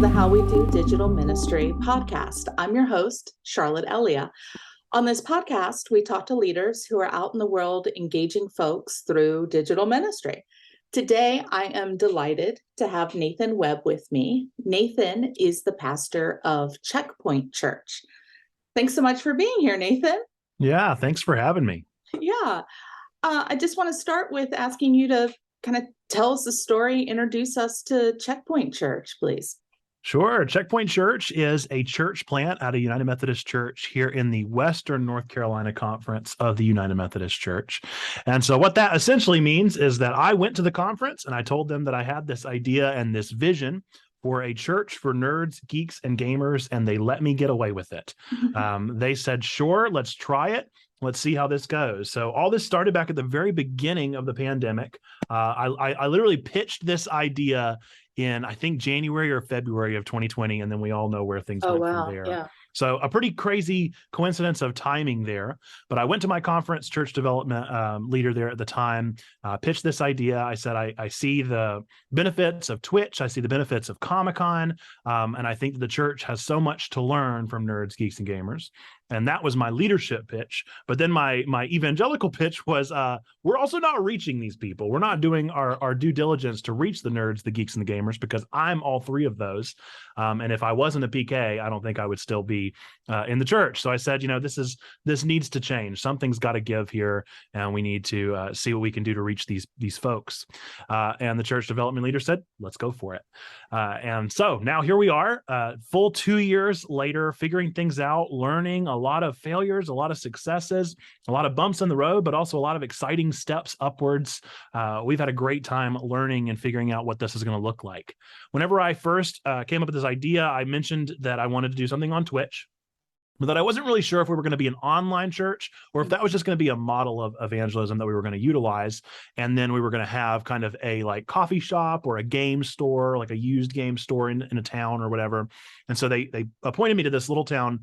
the How We Do Digital Ministry podcast. I'm your host, Charlotte Elia. On this podcast, we talk to leaders who are out in the world engaging folks through digital ministry. Today, I am delighted to have Nathan Webb with me. Nathan is the pastor of Checkpoint Church. Thanks so much for being here, Nathan. Yeah, thanks for having me. Yeah. I just want to start with asking you to kind of tell us the story, introduce us to Checkpoint Church, please. Sure. Checkpoint Church is a church plant out of United Methodist Church here in the Western North Carolina Conference of the United Methodist Church. And so what that essentially means is that I went to the conference and I told them that I had this idea and this vision for a church for nerds, geeks, and gamers, and they let me get away with it. They said, sure, let's try it. Let's see how this goes. So all this started back at the very beginning of the pandemic. I literally pitched this idea in, I think, January or February of 2020, and then we all know where things went from there. Yeah. So a pretty crazy coincidence of timing there. But I went to my conference church development leader there at the time, pitched this idea. I said, I see the benefits of Twitch. I see the benefits of Comic-Con. And I think the church has so much to learn from nerds, geeks, and gamers. And that was my leadership pitch. But then my evangelical pitch was, we're also not reaching these people. We're not doing our due diligence to reach the nerds, the geeks, and the gamers, because I'm all three of those. And if I wasn't a PK, I don't think I would still be in the church. So I said, this needs to change. Something's got to give here, and we need to see what we can do to reach these folks. And the church development leader said, let's go for it. And so now here we are, full 2 years later, figuring things out, learning a lot of failures, a lot of successes, a lot of bumps in the road, but also a lot of exciting steps upwards. We've had a great time learning and figuring out what this is going to look like. Whenever I first came up with this idea, I mentioned that I wanted to do something on Twitch, but that I wasn't really sure if we were going to be an online church or if that was just going to be a model of evangelism that we were going to utilize. And then we were going to have kind of a like coffee shop or a game store, like a used game store in a town or whatever. And so they appointed me to this little town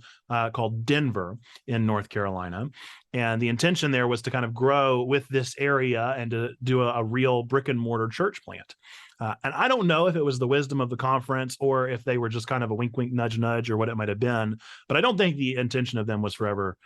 called Denver in North Carolina. And the intention there was to kind of grow with this area and to do a real brick and mortar church plant. And I don't know if it was the wisdom of the conference or if they were just kind of a wink, wink, nudge, nudge, or what it might have been. But I don't think the intention of them was for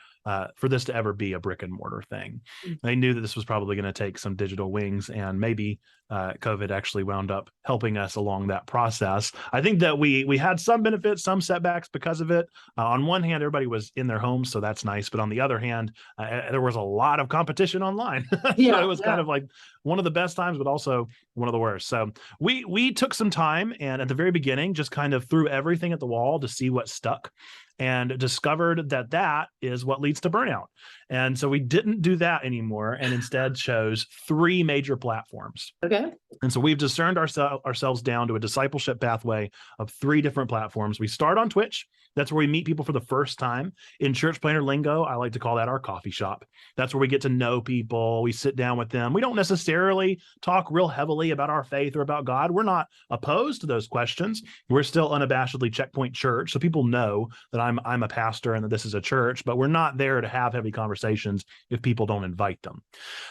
this to ever be a brick and mortar thing. They knew that this was probably going to take some digital wings, and maybe COVID actually wound up helping us along that process. I think that we had some benefits, some setbacks because of it. On one hand, everybody was in their homes, so that's nice. But on the other hand, there was a lot of competition online. So it was kind of like one of the best times, but also one of the worst. So we took some time, and at the very beginning, just kind of threw everything at the wall to see what stuck, and discovered that is what leads to burnout. And so we didn't do that anymore, and instead chose 3 major platforms. Okay. And so we've discerned ourselves down to a discipleship pathway of 3 different platforms. We start on Twitch. That's where we meet people for the first time. In church planner lingo, I like to call that our coffee shop. That's where we get to know people. We sit down with them. We don't necessarily talk real heavily about our faith or about God. We're not opposed to those questions. We're still unabashedly Checkpoint Church. So people know that I'm a pastor and that this is a church, but we're not there to have heavy conversations if people don't invite them.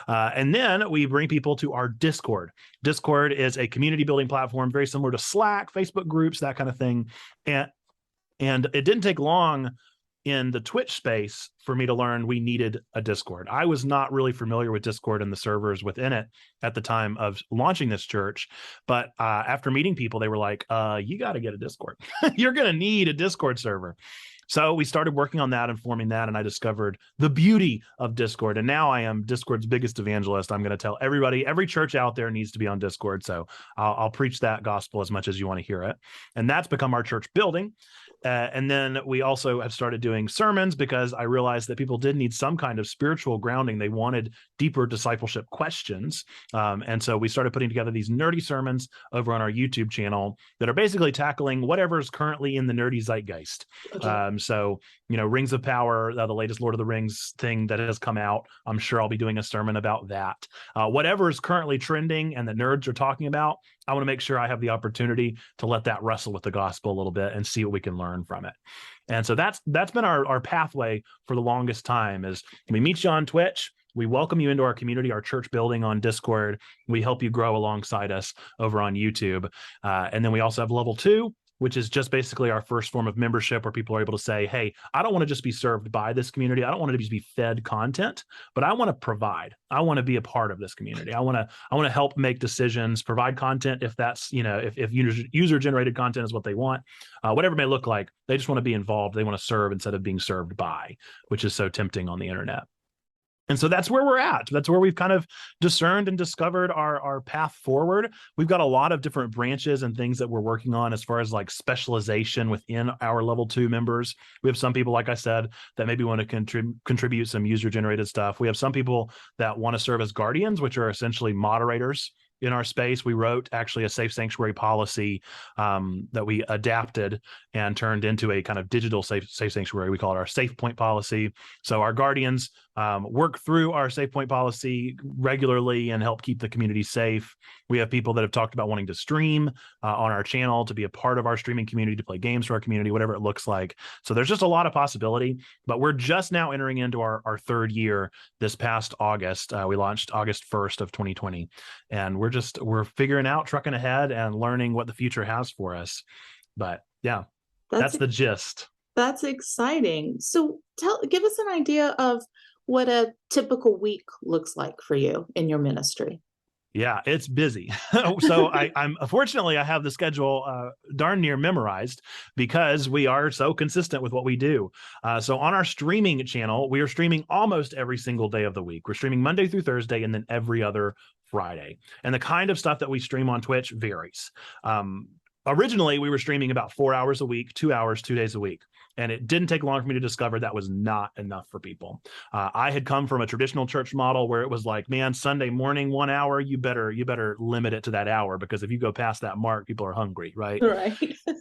And then we bring people to our Discord. Discord is a community building platform, very similar to Slack, Facebook groups, that kind of thing. And it didn't take long in the Twitch space for me to learn we needed a Discord. I was not really familiar with Discord and the servers within it at the time of launching this church. But after meeting people, they were like, you got to get a Discord. You're going to need a Discord server. So we started working on that and forming that, and I discovered the beauty of Discord. And now I am Discord's biggest evangelist. I'm going to tell everybody, every church out there needs to be on Discord. So I'll preach that gospel as much as you want to hear it. And that's become our church building. And then we also have started doing sermons because I realized that people did need some kind of spiritual grounding. They wanted deeper discipleship questions. And so we started putting together these nerdy sermons over on our YouTube channel that are basically tackling whatever is currently in the nerdy zeitgeist. Okay. So, Rings of Power, the latest Lord of the Rings thing that has come out, I'm sure I'll be doing a sermon about that. Whatever is currently trending and that nerds are talking about, I want to make sure I have the opportunity to let that wrestle with the gospel a little bit and see what we can learn from it. And so that's been our pathway for the longest time. Is we meet you on Twitch, we welcome you into our community, our church building on Discord. We help you grow alongside us over on YouTube. And then we also have level 2, which is just basically our first form of membership where people are able to say, hey, I don't want to just be served by this community. I don't want to just be fed content, but I want to provide. I want to be a part of this community. I want to help make decisions, provide content if that's, if user generated content is what they want, whatever it may look like. They just want to be involved. They want to serve instead of being served by, which is so tempting on the internet. And so that's where we're at. That's where we've kind of discerned and discovered our path forward. We've got a lot of different branches and things that we're working on as far as like specialization within our level 2 members. We have some people, like I said, that maybe want to contribute some user-generated stuff. We have some people that want to serve as guardians, which are essentially moderators in our space. We wrote actually a safe sanctuary policy that we adapted and turned into a kind of digital safe sanctuary. We call it our Safe Point policy. So our guardians work through our Safe Point policy regularly and help keep the community safe. We have people that have talked about wanting to stream on our channel, to be a part of our streaming community, to play games for our community, whatever it looks like. So there's just a lot of possibility, but we're just now entering into our third year this past August. We launched August 1st of 2020, and we're figuring out, trucking ahead and learning what the future has for us. But yeah, that's the gist. That's exciting. So give us an idea of what a typical week looks like for you in your ministry. Yeah, it's busy. So I'm fortunately, I have the schedule darn near memorized because we are so consistent with what we do. So on our streaming channel, we are streaming almost every single day of the week. We're streaming Monday through Thursday and then every other Friday. And the kind of stuff that we stream on Twitch varies. Originally, we were streaming about 4 hours a week, 2 hours, 2 days a week. And it didn't take long for me to discover that was not enough for people. I had come from a traditional church model where it was like, man, Sunday morning, 1 hour, you better limit it to that hour, because if you go past that mark, people are hungry, right? Right.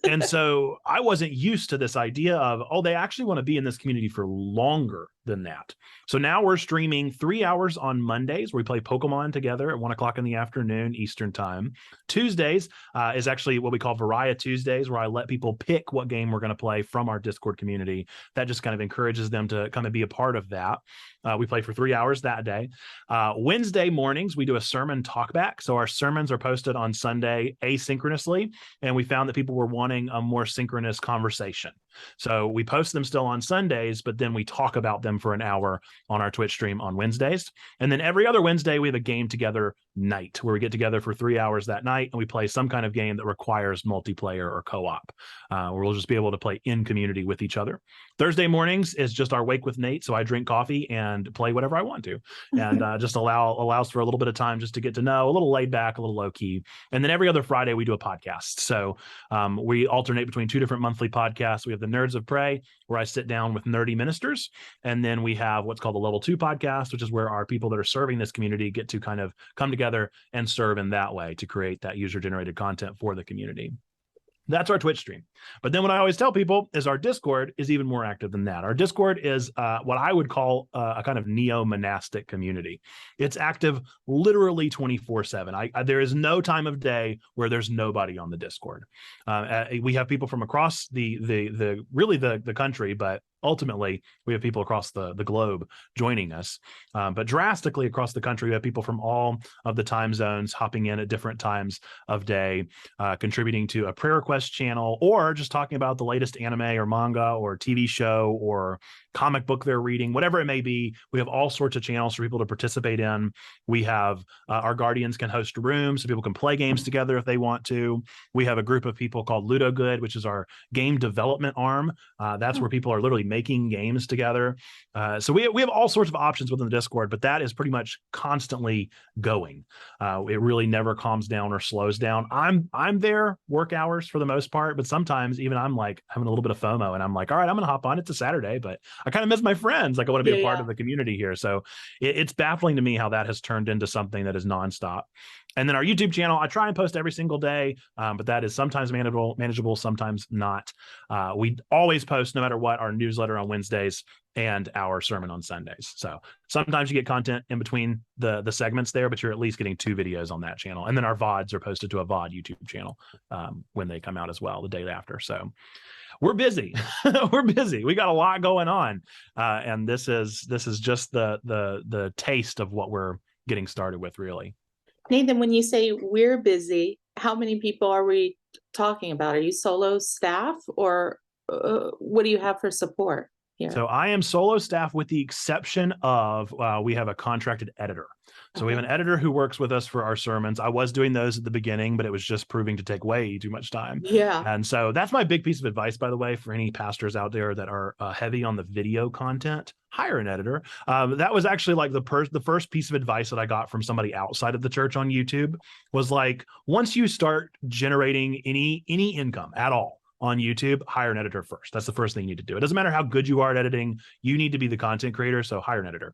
And so I wasn't used to this idea of, they actually want to be in this community for longer than that. So now we're streaming 3 hours on Mondays where we play Pokemon together at 1 o'clock in the afternoon Eastern time. Tuesdays is actually what we call Varia Tuesdays, where I let people pick what game we're going to play from our Discord community. That just kind of encourages them to kind of be a part of that. We play for 3 hours that day. Wednesday mornings, we do a sermon talkback. So our sermons are posted on Sunday asynchronously, and we found that people were wanting a more synchronous conversation. So we post them still on Sundays, but then we talk about them for an hour on our Twitch stream on Wednesdays. And then every other Wednesday, we have a game together night where we get together for 3 hours that night and we play some kind of game that requires multiplayer or co-op, where we'll just be able to play in community with each other. Thursday mornings is just our Wake with Nate. So I drink coffee and play whatever I want to, and just allows for a little bit of time just to get to know, a little laid back, a little low key. And then every other Friday we do a podcast. So we alternate between 2 different monthly podcasts. We have the Nerds of Prey, where I sit down with nerdy ministers. And then we have what's called the Level 2 podcast, which is where our people that are serving this community get to kind of come together and serve in that way to create that user-generated content for the community. That's our Twitch stream. But then what I always tell people is our Discord is even more active than that. Our Discord is what I would call a kind of neo-monastic community. It's active literally 24/7. There is no time of day where there's nobody on the Discord. We have people from across the country, but ultimately, we have people across the globe joining us, but drastically across the country, we have people from all of the time zones hopping in at different times of day, contributing to a prayer request channel, or just talking about the latest anime or manga or TV show or comic book they're reading, whatever it may be. We have all sorts of channels for people to participate in. We have our guardians can host rooms so people can play games together if they want to. We have a group of people called Ludo Good, which is our game development arm. That's where people are literally making games together. So we have all sorts of options within the Discord, but that is pretty much constantly going. It really never calms down or slows down. I'm there work hours for the most part, but sometimes even I'm like having a little bit of FOMO and I'm like, all right, I'm going to hop on. It's a Saturday, but I kind of miss my friends. Like I want to be a part of the community here. So it's baffling to me how that has turned into something that is nonstop. And then our YouTube channel, I try and post every single day, but that is sometimes manageable, sometimes not. We always post, no matter what, our newsletter on Wednesdays and our sermon on Sundays. So sometimes you get content in between the segments there, but you're at least getting 2 videos on that channel. And then our VODs are posted to a VOD YouTube channel when they come out as well, the day after. So we're busy. We're busy. We got a lot going on. And this is just the taste of what we're getting started with, really. Nathan, when you say we're busy, how many people are we talking about? Are you solo staff, or what do you have for support here? So I am solo staff with the exception of we have a contracted editor. So we have an editor who works with us for our sermons. I was doing those at the beginning, but it was just proving to take way too much time. Yeah. And so that's my big piece of advice, by the way, for any pastors out there that are heavy on the video content. Hire an editor. That was actually like the first piece of advice that I got from somebody outside of the church on YouTube was like, once you start generating any income at all on YouTube, hire an editor first. That's the first thing you need to do. It doesn't matter how good you are at editing. You need to be the content creator. So hire an editor.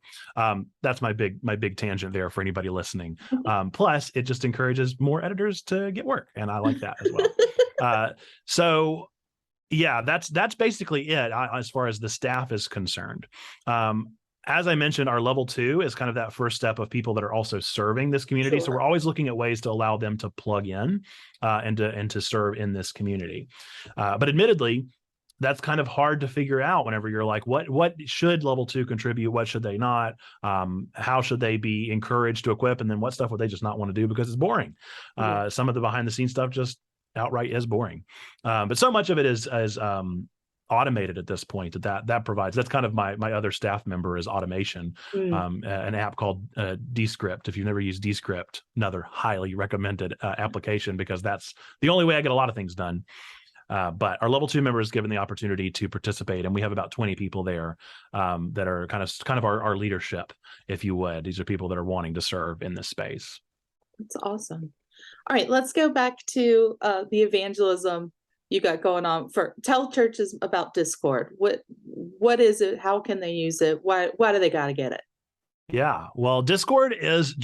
That's my big tangent there for anybody listening. Plus, it just encourages more editors to get work, and I like that as well. So yeah, that's basically it as far as the staff is concerned. As I mentioned, our level 2 is kind of that first step of people that are also serving this community. Sure. So we're always looking at ways to allow them to plug in and to serve in this community. But admittedly, that's kind of hard to figure out whenever you're like, what should level 2 contribute? What should they not? How should they be encouraged to equip? And then what stuff would they just not want to do because it's boring? Some of the behind the scenes stuff just outright is boring. But so much of it is automated at this point that provides. That's kind of my other staff member is automation, an app called Descript. If you've never used Descript, another highly recommended application, because that's the only way I get a lot of things done. But our level 2 member is given the opportunity to participate, and we have about 20 people there that are kind of our leadership, if you would. These are people that are wanting to serve in this space. That's awesome. All right, let's go back to the evangelism you got going on. Tell churches about Discord. What is it? How can they use it? Why do they got to get it? Yeah, well, Discord is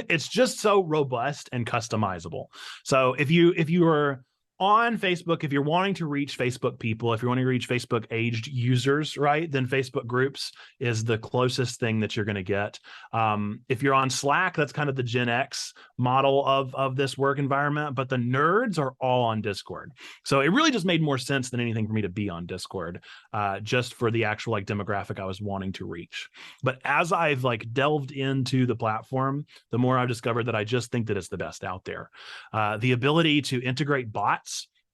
it's just so robust and customizable. So if you are on Facebook, if you're wanting to reach Facebook people, if you're wanting to reach Facebook aged users, right, then Facebook groups is the closest thing that you're going to get. If you're on Slack, that's kind of the Gen X model of this work environment, but the nerds are all on Discord. So it really just made more sense than anything for me to be on Discord, just for the actual like demographic I was wanting to reach. But as I've like delved into the platform, the more I've discovered that I just think that it's the best out there. The ability to integrate bots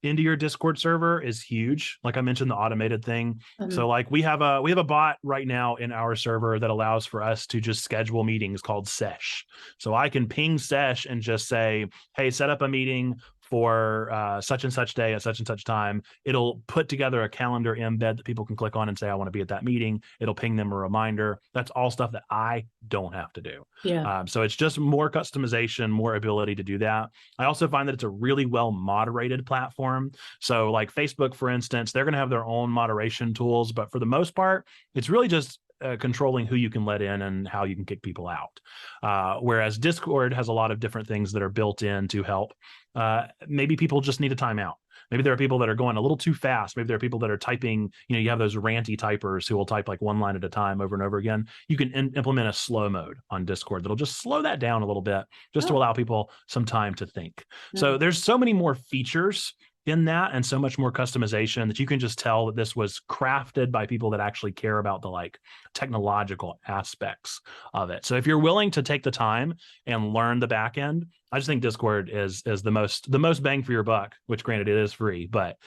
into your Discord server is huge. Like I mentioned, the automated thing. So like we have a bot right now in our server that allows for us to just schedule meetings called Sesh. So I can ping Sesh and just say, hey, set up a meeting for such and such day at such and such time. It'll put together a calendar embed that people can click on and say, I want to be at that meeting. It'll ping them a reminder. That's all stuff that I don't have to do. Yeah. So it's just more customization, more ability to do that. I also find that it's a really well moderated platform. So like Facebook, for instance, they're going to have their own moderation tools, but for the most part, it's really just controlling who you can let in and how you can kick people out. Whereas Discord has a lot of different things that are built in to help. Maybe people just need a timeout. Maybe there are people that are going a little too fast. Maybe there are people that are typing, you have those ranty typers who will type like one line at a time over and over again. You can implement a slow mode on Discord that'll just slow that down a little bit just to allow people some time to think. So there's so many more features in that and so much more customization that you can just tell that this was crafted by people that actually care about the like technological aspects of it. So if you're willing to take the time and learn the back end, I just think Discord is the most bang for your buck, which granted it is free, but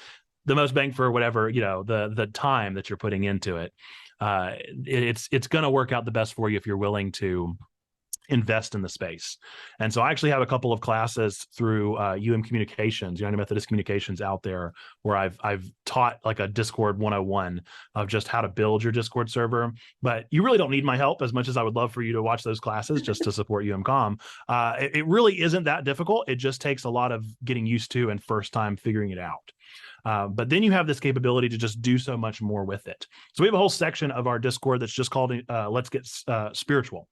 the most bang for whatever, the time that you're putting into it. It's going to work out the best for you if you're willing to invest in the space. And so I actually have a couple of classes through Communications, United Methodist Communications out there, where I've taught like a Discord 101 of just how to build your Discord server. But you really don't need my help as much as I would love for you to watch those classes just to support UMCOM. It really isn't that difficult. It just takes a lot of getting used to and first time figuring it out. But then you have this capability to just do so much more with it. So we have a whole section of our Discord that's just called Let's Get Spiritual.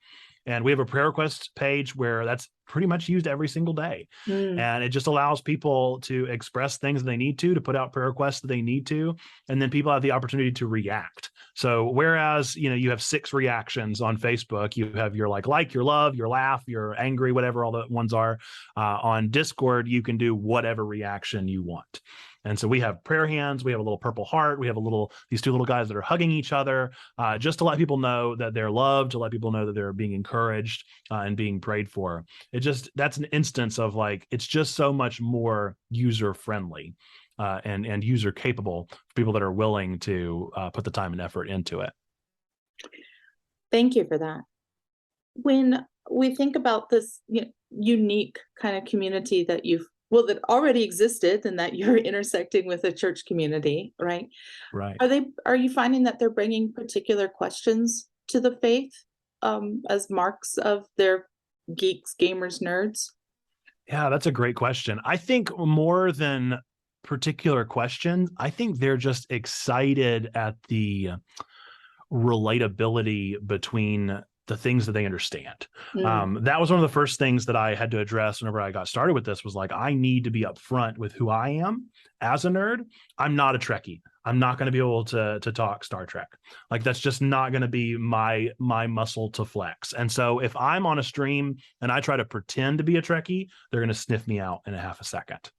And we have a prayer request page where that's pretty much used every single day. And it just allows people to express things they need to put out prayer requests that they need to. And then people have the opportunity to react. So whereas, you have 6 reactions on Facebook, you have your like, your love, your laugh, your angry, whatever all the ones are. On Discord, you can do whatever reaction you want. And so we have prayer hands, we have a little purple heart, we have these two little guys that are hugging each other, just to let people know that they're loved, to let people know that they're being encouraged and being prayed for. That's an instance of like, it's just so much more user friendly and user capable for people that are willing to put the time and effort into it. Thank you for that. When we think about this unique kind of community that that already existed and that you're intersecting with a church community, right? Right. Are you finding that they're bringing particular questions to the faith as marks of their geeks, gamers, nerds? Yeah, that's a great question. I think more than particular questions, I think they're just excited at the relatability between the things that they understand. That was one of the first things that I had to address whenever I got started with this, was like, I need to be upfront with who I am as a nerd. I'm not a Trekkie. I'm not going to be able to talk Star Trek. Like, that's just not going to be my muscle to flex. And so if I'm on a stream and I try to pretend to be a Trekkie, they're going to sniff me out in a half a second.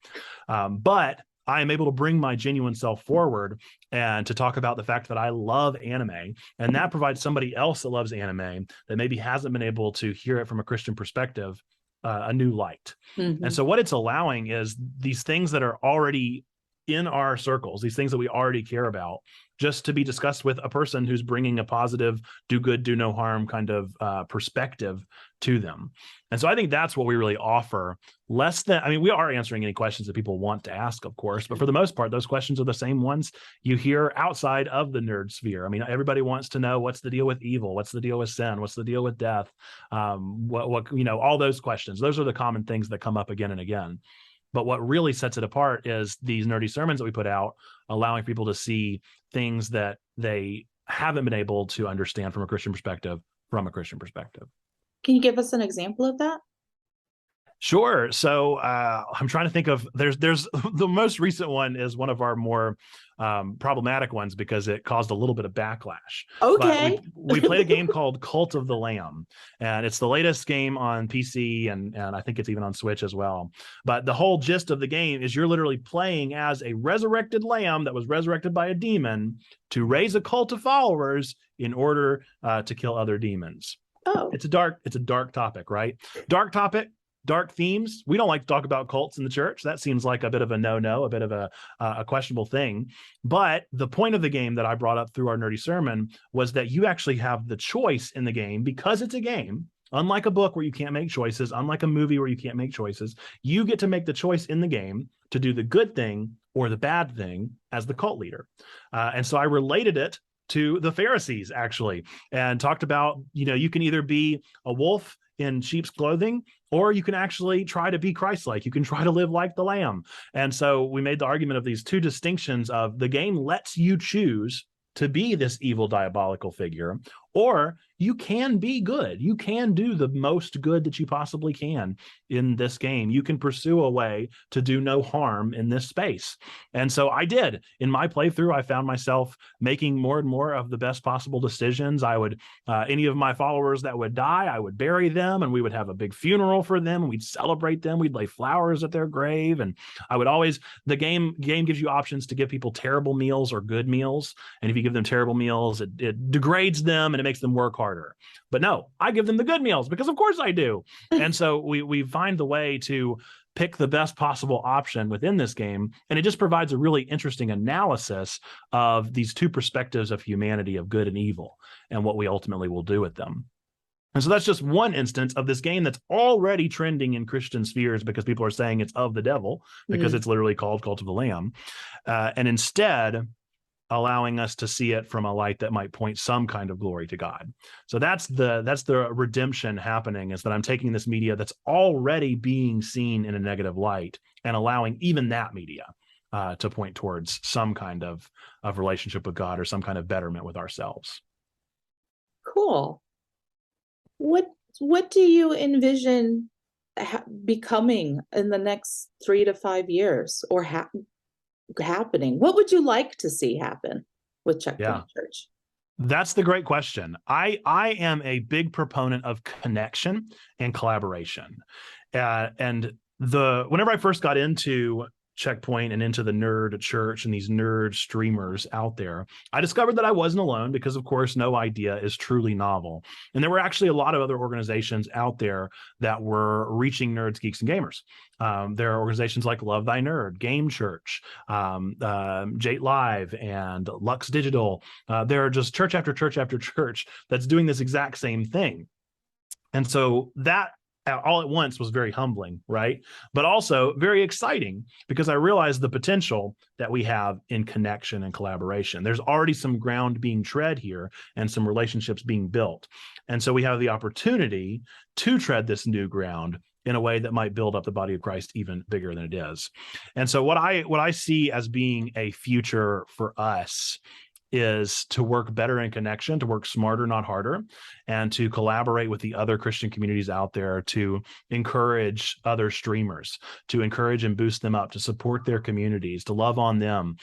But I am able to bring my genuine self forward and to talk about the fact that I love anime, and that provides somebody else that loves anime that maybe hasn't been able to hear it from a Christian perspective, a new light. And so what it's allowing is these things that are already in our circles, these things that we already care about, just to be discussed with a person who's bringing a positive, do good, do no harm kind of perspective to them. And so I think that's what we really offer. We are answering any questions that people want to ask, of course, but for the most part, those questions are the same ones you hear outside of the nerd sphere. I mean, everybody wants to know, what's the deal with evil? What's the deal with sin? What's the deal with death? All those questions. Those are the common things that come up again and again. But what really sets it apart is these nerdy sermons that we put out, allowing people to see things that they haven't been able to understand from a Christian perspective, Can you give us an example of that? Sure. So I'm trying to think of, there's the most recent one is one of our more problematic ones because it caused a little bit of backlash. Okay. But we played a game called Cult of the Lamb, and it's the latest game on PC, and I think it's even on Switch as well. But the whole gist of the game is you're literally playing as a resurrected lamb that was resurrected by a demon to raise a cult of followers in order to kill other demons. Oh, it's a dark topic, right? Dark topic. Dark themes. We don't like to talk about cults in the church. That seems like a bit of a no-no, a bit of a questionable thing. But the point of the game that I brought up through our nerdy sermon was that you actually have the choice in the game, because it's a game. Unlike a book where you can't make choices, unlike a movie where you can't make choices, you get to make the choice in the game to do the good thing or the bad thing as the cult leader. And so I related it to the Pharisees, actually, and talked about, you can either be a wolf in sheep's clothing, or you can actually try to be Christ-like. You can try to live like the lamb. And so we made the argument of these two distinctions of the game lets you choose to be this evil, diabolical figure, or you can be good. You can do the most good that you possibly can in this game. You can pursue a way to do no harm in this space. And so I did. In my playthrough, I found myself making more and more of the best possible decisions. I would, any of my followers that would die, I would bury them, and we would have a big funeral for them, and we'd celebrate them. We'd lay flowers at their grave. And I would always, the game gives you options to give people terrible meals or good meals. And if you give them terrible meals, it degrades them and it makes them work harder. But no, I give them the good meals because of course I do. And so we find the way to pick the best possible option within this game. And it just provides a really interesting analysis of these two perspectives of humanity, of good and evil, and what we ultimately will do with them. And so that's just one instance of this game that's already trending in Christian spheres because people are saying it's of the devil, because it's literally called Cult of the Lamb. And instead, allowing us to see it from a light that might point some kind of glory to God. So that's the redemption happening, is that I'm taking this media that's already being seen in a negative light and allowing even that media to point towards some kind of relationship with God or some kind of betterment with ourselves. Cool. What do you envision becoming in the next 3 to 5 years, or happening? What would you like to see happen with Checkpoint Church? That's the great question. I am a big proponent of connection and collaboration. And whenever I first got into checkpoint and into the nerd church and these nerd streamers out there, I discovered that I wasn't alone because, of course, no idea is truly novel. And there were actually a lot of other organizations out there that were reaching nerds, geeks, and gamers. There are organizations like Love Thy Nerd, Game Church, Jate Live, and Lux Digital. There are just church after church after church that's doing this exact same thing. And so that all at once was very humbling, right? But also very exciting because I realized the potential that we have in connection and collaboration. There's already some ground being tread here and some relationships being built. And so we have the opportunity to tread this new ground in a way that might build up the body of Christ even bigger than it is. And so what I see as being a future for us is to work better in connection, to work smarter, not harder, and to collaborate with the other Christian communities out there to encourage other streamers, to encourage and boost them up, to support their communities, to love on them,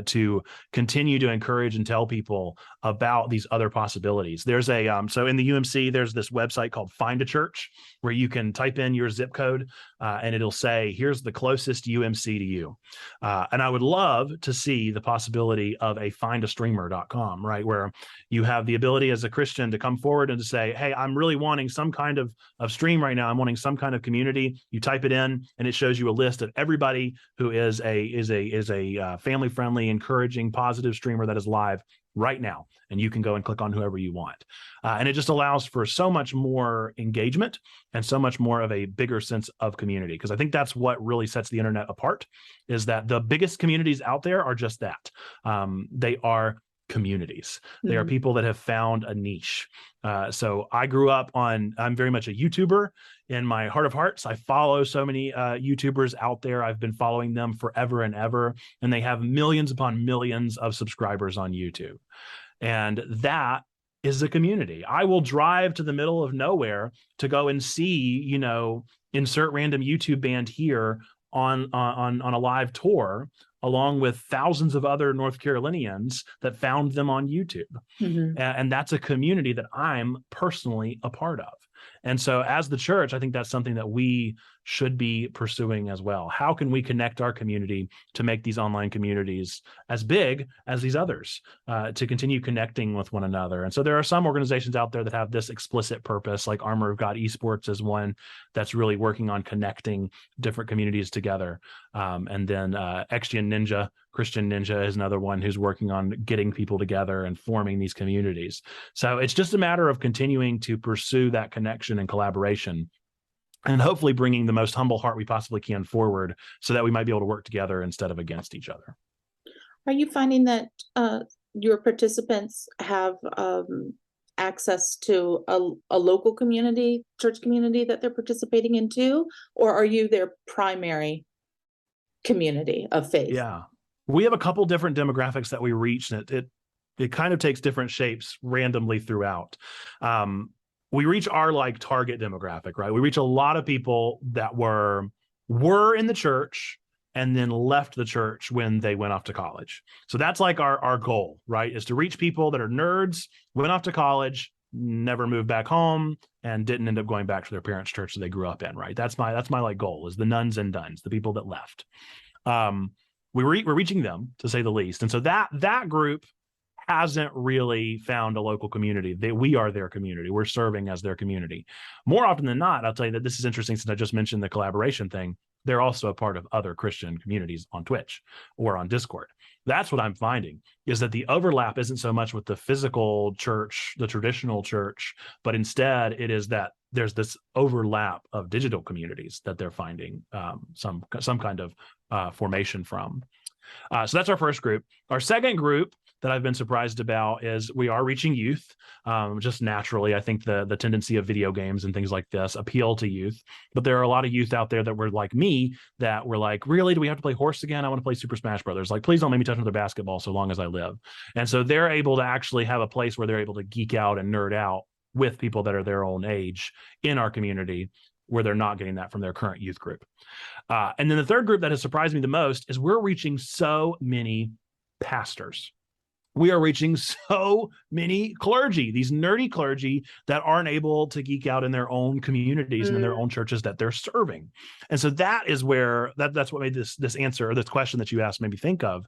to continue to encourage and tell people about these other possibilities. There's so in the UMC, there's this website called Find a Church where you can type in your zip code and it'll say, here's the closest UMC to you. And I would love to see the possibility of a findastreamer.com, right? Where you have the ability as a Christian to come forward and to say, hey, I'm really wanting some kind of stream right now. I'm wanting some kind of community. You type it in and it shows you a list of everybody who is a family-friendly, encouraging, positive streamer that is live right now. And you can go and click on whoever you want. And it just allows for so much more engagement and so much more of a bigger sense of community. Because I think that's what really sets the internet apart, is that the biggest communities out there are just that. They are communities. They are people that have found a niche. So I grew up I'm very much a YouTuber in my heart of hearts. I follow so many YouTubers out there. I've been following them forever and ever, and they have millions upon millions of subscribers on YouTube. And that is a community. I will drive to the middle of nowhere to go and see, insert random YouTube band here on a live tour, along with thousands of other North Carolinians that found them on YouTube. And that's a community that I'm personally a part of. And so as the church, I think that's something that we should be pursuing as well. How can we connect our community to make these online communities as big as these others, to continue connecting with one another? And so there are some organizations out there that have this explicit purpose, like Armor of God Esports is one that's really working on connecting different communities together. And then XGN Ninja, Christian Ninja is another one who's working on getting people together and forming these communities. So it's just a matter of continuing to pursue that connection and collaboration, and hopefully bringing the most humble heart we possibly can forward so that we might be able to work together instead of against each other. Are you finding that your participants have access to a local community, church community that they're participating in too? Or are you their primary community of faith? Yeah, we have a couple different demographics that we reach, and it kind of takes different shapes randomly throughout. We reach our target demographic, right? We reach a lot of people that were in the church and then left the church when they went off to college. So that's our goal, right? Is to reach people that are nerds, went off to college, never moved back home, and didn't end up going back to their parents' church that they grew up in, right? That's my goal, is the nuns and duns, the people that left. We're reaching them, to say the least. And so that group hasn't really found a local community. We are their community. We're serving as their community. More often than not, I'll tell you that this is interesting, since I just mentioned the collaboration thing, they're also a part of other Christian communities on Twitch or on Discord. That's what I'm finding, is that the overlap isn't so much with the physical church, the traditional church, but instead it is that there's this overlap of digital communities that they're finding some kind of formation from. So that's our first group. Our second group that I've been surprised about is we are reaching youth. Just naturally, I think the tendency of video games and things like this appeal to youth. But there are a lot of youth out there that were like me, that were like, really, do we have to play horse again? I want to play Super Smash Brothers. Please don't make me touch another basketball so long as I live. And so they're able to actually have a place where they're able to geek out and nerd out with people that are their own age in our community, where they're not getting that from their current youth group. And then the third group that has surprised me the most is we're reaching so many pastors. we are reaching so many clergy, these nerdy clergy that aren't able to geek out in their own communities and in their own churches that they're serving. And so that is where that's what made this answer, or this question that you asked made me think of,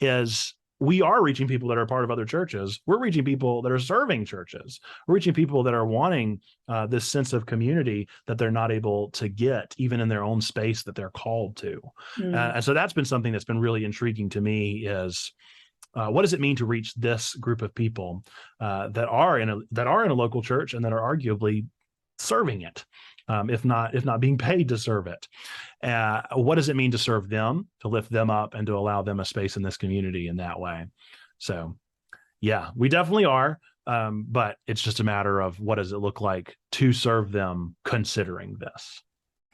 is we are reaching people that are part of other churches. We're reaching people that are serving churches. We're reaching people that are wanting this sense of community that they're not able to get even in their own space that they're called to. And so that's been something that's been really intriguing to me, is what does it mean to reach this group of people that are in a local church and that are arguably serving it, if not being paid to serve it? What does it mean to serve them, to lift them up, and to allow them a space in this community in that way? So, yeah, we definitely are, but it's just a matter of what does it look like to serve them, considering this.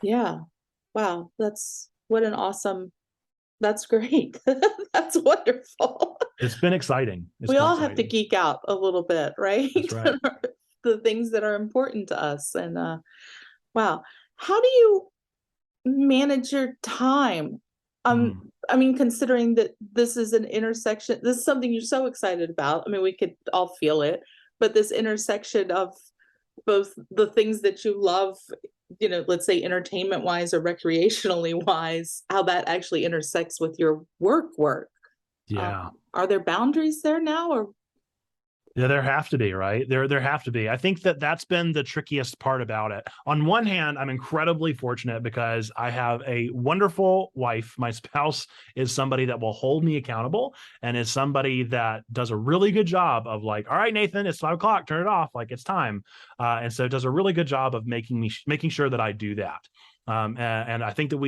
Yeah. Wow. That's great. That's wonderful. It's been exciting. We all have to geek out a little bit, right? That's right. The things that are important to us. And wow. How do you manage your time? I mean, considering that this is an intersection, this is something you're so excited about. I mean, we could all feel it, but this intersection of both the things that you love, let's say entertainment wise or recreationally wise, how that actually intersects with your work. Yeah. Are there boundaries there now, or? Yeah, there have to be, right? There have to be. I think that's been the trickiest part about it. On one hand, I'm incredibly fortunate because I have a wonderful wife. My spouse is somebody that will hold me accountable and is somebody that does a really good job of like, all right, Nathan, it's 5 o'clock, turn it off, like it's time. And so it does a really good job of making sure that I do that. And I think that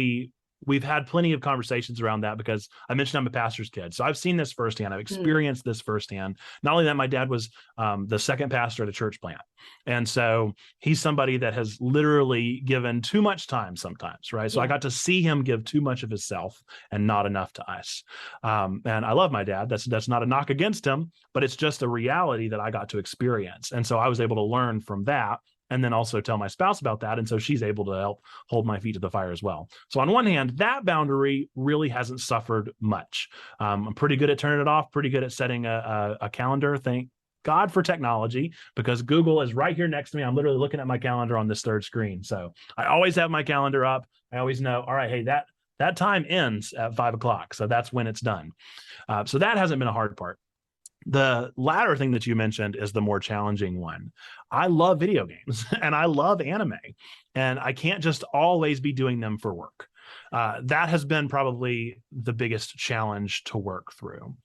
we've had plenty of conversations around that, because I mentioned I'm a pastor's kid. So I've seen this firsthand. I've experienced this firsthand. Not only that, my dad was the second pastor at a church plant. And so he's somebody that has literally given too much time sometimes, right? So I got to see him give too much of himself and not enough to us. And I love my dad. That's not a knock against him, but it's just a reality that I got to experience. And so I was able to learn from that, and then also tell my spouse about that. And so she's able to help hold my feet to the fire as well. So on one hand, that boundary really hasn't suffered much. I'm pretty good at turning it off, pretty good at setting a calendar. Thank God for technology, because Google is right here next to me. I'm literally looking at my calendar on this third screen. So I always have my calendar up. I always know, all right, hey, that time ends at 5 o'clock. So that's when it's done. So that hasn't been a hard part. The latter thing that you mentioned is the more challenging one. I love video games and I love anime, and I can't just always be doing them for work. That has been probably the biggest challenge to work through.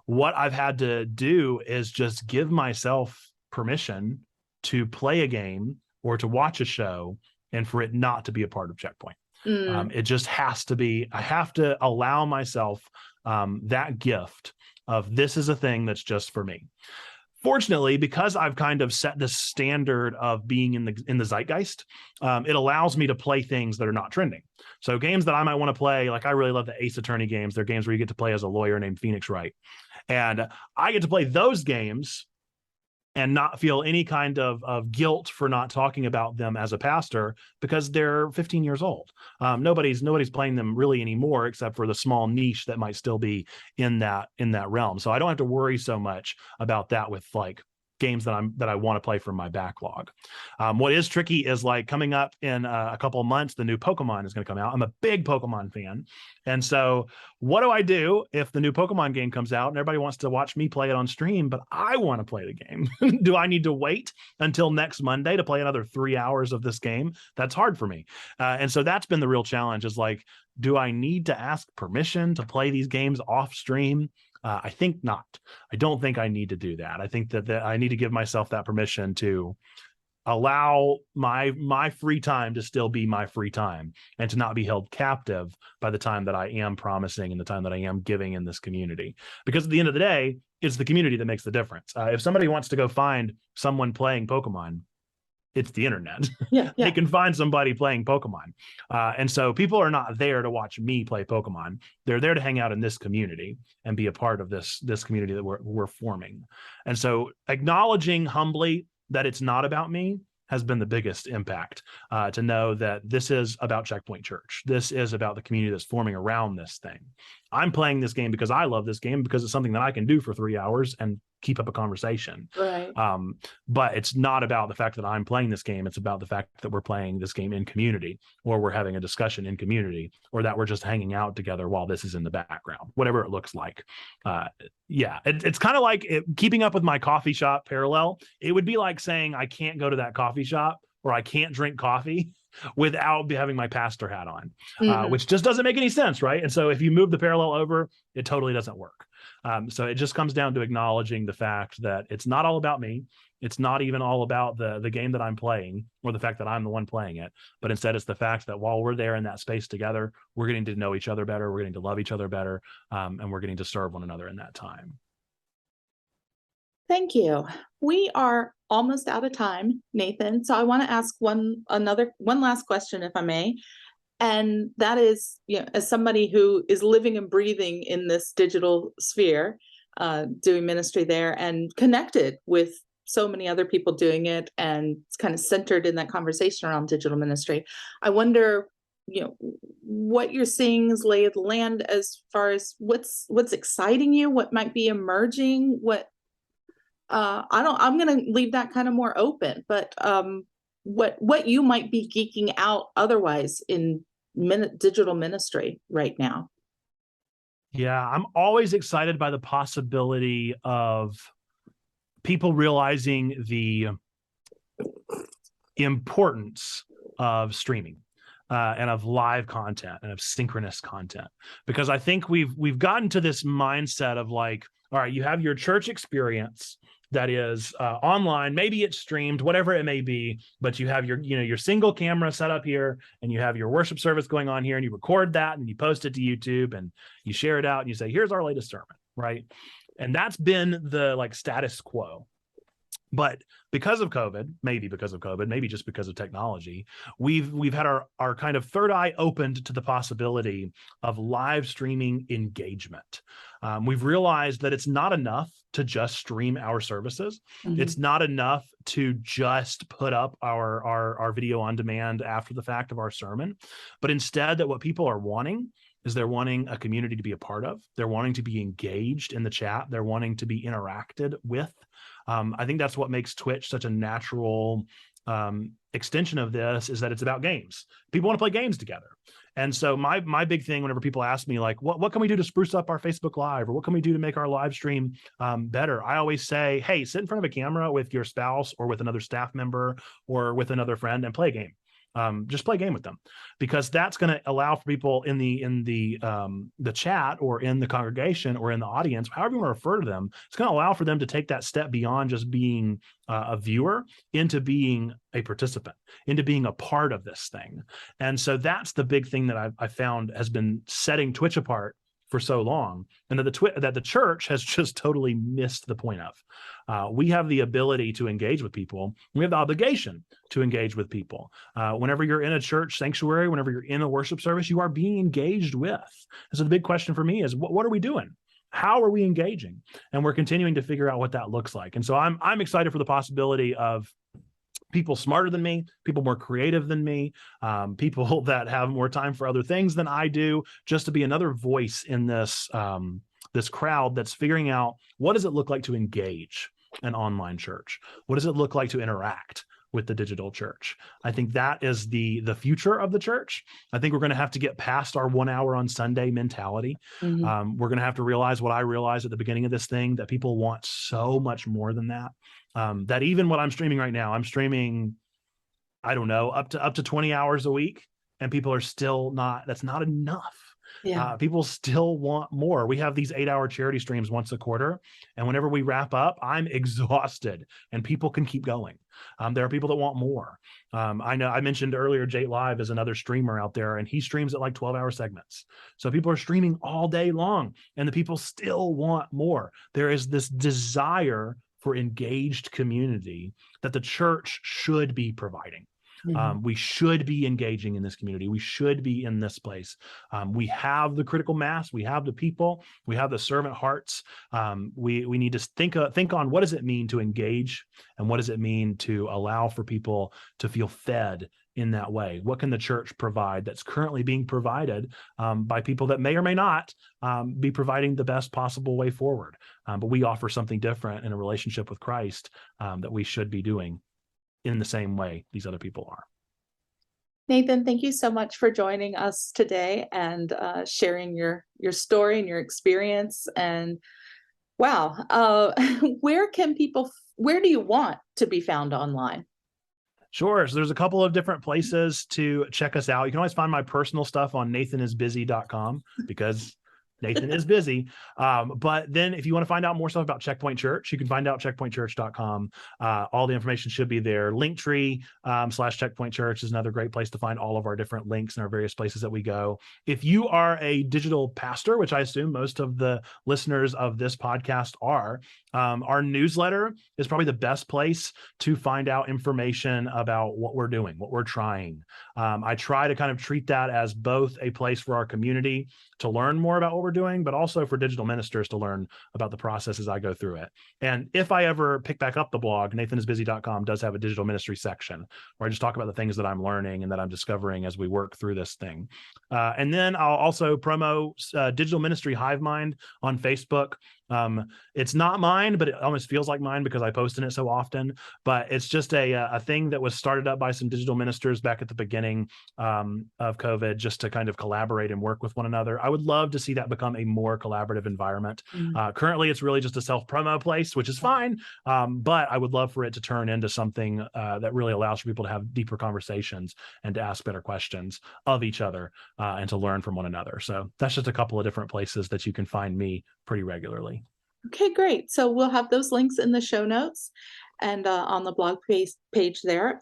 What I've had to do is just give myself permission to play a game or to watch a show, and for it not to be a part of Checkpoint. It just has to be. I have to allow myself that gift of this is a thing that's just for me. Fortunately, because I've kind of set the standard of being in the zeitgeist, it allows me to play things that are not trending. So games that I might want to play, like I really love the Ace Attorney games. They're games where you get to play as a lawyer named Phoenix Wright. And I get to play those games and not feel any kind of guilt for not talking about them as a pastor, because they're 15 years old. Nobody's playing them really anymore, except for the small niche that might still be in that realm. So I don't have to worry so much about that with like games that I want to play from my backlog. What is tricky is like coming up in a couple of months, the new Pokemon is going to come out. I'm a big Pokemon fan. And so what do I do if the new Pokemon game comes out and everybody wants to watch me play it on stream, but I want to play the game? Do I need to wait until next Monday to play another 3 hours of this game? That's hard for me. And so that's been the real challenge, is like, do I need to ask permission to play these games off stream? I think not. I don't think I need to do that. I think that I need to give myself that permission to allow my free time to still be my free time, and to not be held captive by the time that I am promising and the time that I am giving in this community. Because at the end of the day, it's the community that makes the difference. If somebody wants to go find someone playing Pokemon, it's the internet. They can find somebody playing Pokemon. And so people are not there to watch me play Pokemon. They're there to hang out in this community and be a part of this community that we're forming. And so acknowledging humbly that it's not about me has been the biggest impact, to know that this is about Checkpoint Church. This is about the community that's forming around this thing. I'm playing this game because I love this game, because it's something that I can do for 3 hours and keep up a conversation. Right. But it's not about the fact that I'm playing this game. It's about the fact that we're playing this game in community, or we're having a discussion in community, or that we're just hanging out together while this is in the background, whatever it looks like. It's kind of like keeping up with my coffee shop parallel. It would be like saying I can't go to that coffee shop, or I can't drink coffee without having my pastor hat on, which just doesn't make any sense, right? And so if you move the parallel over, it totally doesn't work. So it just comes down to acknowledging the fact that it's not all about me. It's not even all about the game that I'm playing, or the fact that I'm the one playing it, but instead it's the fact that while we're there in that space together, we're getting to know each other better, we're getting to love each other better, and we're getting to serve one another in that time. Thank you. We are almost out of time, Nathan. So I want to ask one last question, if I may. And that is, as somebody who is living and breathing in this digital sphere, doing ministry there and connected with so many other people doing it, and it's kind of centered in that conversation around digital ministry, I wonder, what you're seeing is lay of the land as far as what's exciting you, what might be emerging, I'm going to leave that kind of more open, but what you might be geeking out otherwise in digital ministry right now. Yeah, I'm always excited by the possibility of people realizing the importance of streaming and of live content and of synchronous content, because I think we've gotten to this mindset of like, all right, you have your church experience that is online, maybe it's streamed, whatever it may be, but you have your single camera set up here, and you have your worship service going on here, and you record that and you post it to YouTube and you share it out and you say, here's our latest sermon, right? And that's been the status quo. But because of COVID, maybe just because of technology, we've had our kind of third eye opened to the possibility of live streaming engagement. We've realized that it's not enough to just stream our services. Mm-hmm. It's not enough to just put up our video on demand after the fact of our sermon, but instead that what people are wanting is they're wanting a community to be a part of. They're wanting to be engaged in the chat. They're wanting to be interacted with. I think that's what makes Twitch such a natural extension of this, is that it's about games. People want to play games together. And so my big thing, whenever people ask me like, what can we do to spruce up our Facebook Live, or what can we do to make our live stream better? I always say, hey, sit in front of a camera with your spouse or with another staff member or with another friend and play a game. Just play a game with them, because that's going to allow for people in the chat or in the congregation or in the audience, however you want to refer to them, it's going to allow for them to take that step beyond just being a viewer into being a participant, into being a part of this thing. And so that's the big thing that I found has been setting Twitch apart for so long, and that the church has just totally missed the point of. We have the ability to engage with people. We have the obligation to engage with people. Whenever you're in a church sanctuary, whenever you're in a worship service, you are being engaged with. And so the big question for me is, what are we doing? How are we engaging? And we're continuing to figure out what that looks like. And so I'm excited for the possibility of people smarter than me, people more creative than me, people that have more time for other things than I do, just to be another voice in this crowd that's figuring out, what does it look like to engage an online church? What does it look like to interact with the digital church? I think that is the future of the church. I think we're going to have to get past our 1 hour on Sunday mentality. Mm-hmm. We're going to have to realize what I realized at the beginning of this thing, that people want so much more than that. That even what I'm streaming right now, I'm streaming, I don't know, up to 20 hours a week, and people are still that's not enough. Yeah. People still want more. We have these 8-hour charity streams once a quarter, and whenever we wrap up, I'm exhausted, and people can keep going. There are people that want more. I know I mentioned earlier, Jate Live is another streamer out there, and he streams at like 12-hour segments. So people are streaming all day long, and the people still want more. There is this desire for engaged community that the church should be providing. We should be engaging in this community. We should be in this place. We have the critical mass. We have the people. We have the servant hearts. We need to think on what does it mean to engage, and what does it mean to allow for people to feel fed in that way. What can the church provide that's currently being provided by people that may or may not be providing the best possible way forward? But we offer something different in a relationship with Christ that we should be doing in the same way these other people are. Nathan, thank you so much for joining us today and sharing your story and your experience. And wow, where do you want to be found online? Sure. So there's a couple of different places to check us out. You can always find my personal stuff on nathanisbusy.com because Nathan is busy. But then if you want to find out more stuff about Checkpoint Church, you can find out checkpointchurch.com. All the information should be there. Linktree /Checkpoint Church is another great place to find all of our different links and our various places that we go. If you are a digital pastor, which I assume most of the listeners of this podcast are, our newsletter is probably the best place to find out information about what we're doing, what we're trying. I try to kind of treat that as both a place for our community to learn more about what we're doing, but also for digital ministers to learn about the process as I go through it. And if I ever pick back up the blog, nathanisbusy.com does have a digital ministry section where I just talk about the things that I'm learning and that I'm discovering as we work through this thing. And then I'll also promo Digital Ministry Hive Mind on Facebook. It's not mine, but it almost feels like mine because I post in it so often. But it's just a thing that was started up by some digital ministers back at the beginning of COVID, just to kind of collaborate and work with one another. I would love to see that become a more collaborative environment. Currently, it's really just a self-promo place, which is fine. But I would love for it to turn into something that really allows for people to have deeper conversations and to ask better questions of each other and to learn from one another. So that's just a couple of different places that you can find me pretty regularly. Okay, great. So we'll have those links in the show notes and on the blog page there.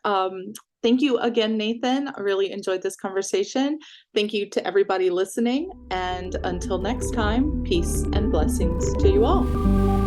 Thank you again, Nathan. I really enjoyed this conversation. Thank you to everybody listening. And until next time, peace and blessings to you all.